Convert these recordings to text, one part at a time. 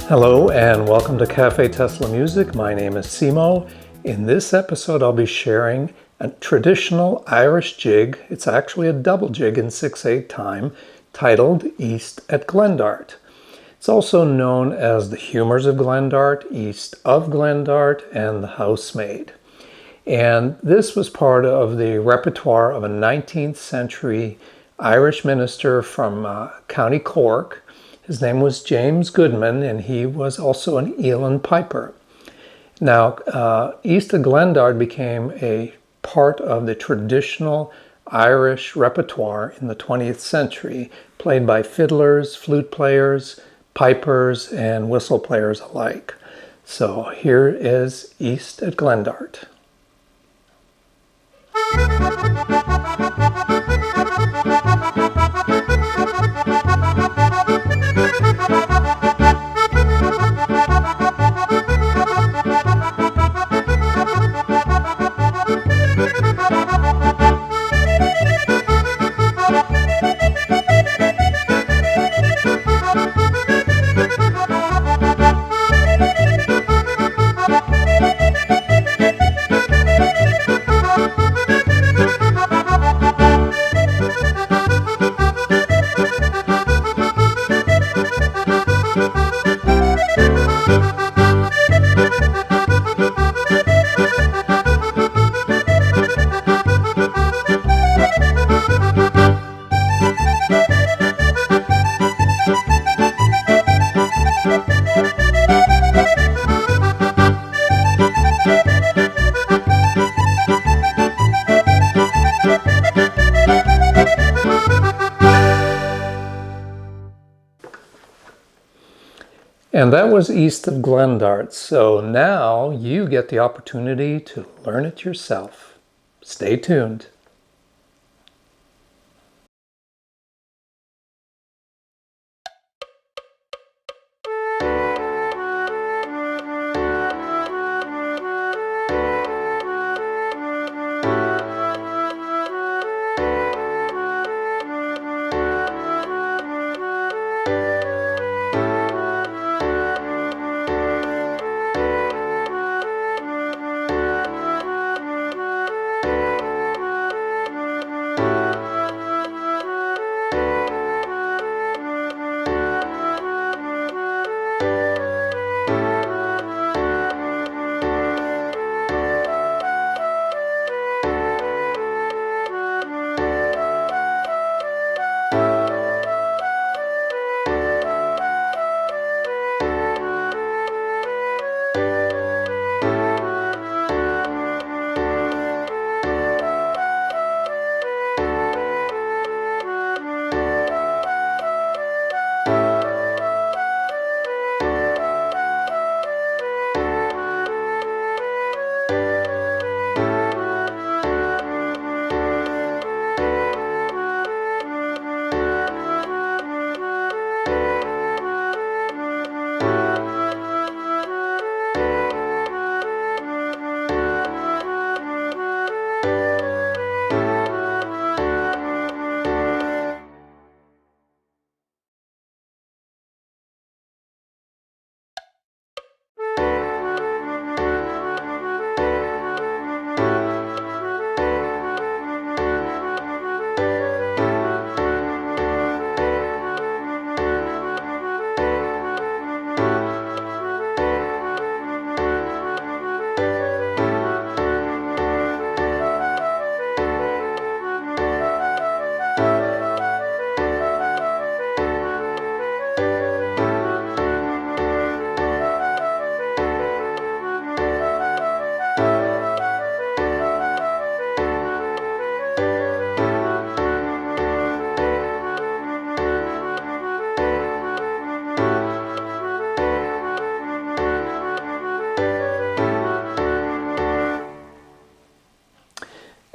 Hello and welcome to Cafe Tesla Music. My name is Simo. In this episode I'll be sharing a traditional Irish jig. It's actually a double jig in 6/8 time titled East at Glendart. It's also known as the Humours of Glendart, East of Glendart, and the Housemaid. And this was part of the repertoire of a 19th century Irish minister from County Cork. His name was James Goodman, and he was also an Eland piper. Now, East of Glendart became a part of the traditional Irish repertoire in the 20th century, played by fiddlers, flute players, pipers, and whistle players alike. So here is East at Glendart. And that was East of Glendart. So now you get the opportunity to learn it yourself. Stay tuned.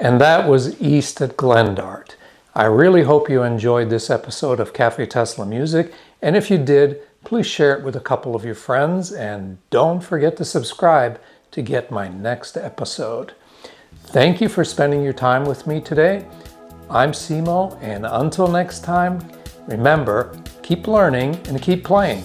And that was East at Glendart. I really hope you enjoyed this episode of Cafe Tesla Music, and if you did, please share it with a couple of your friends, and don't forget to subscribe to get my next episode. Thank you for spending your time with me today. I'm Simo, and until next time, remember, keep learning and keep playing.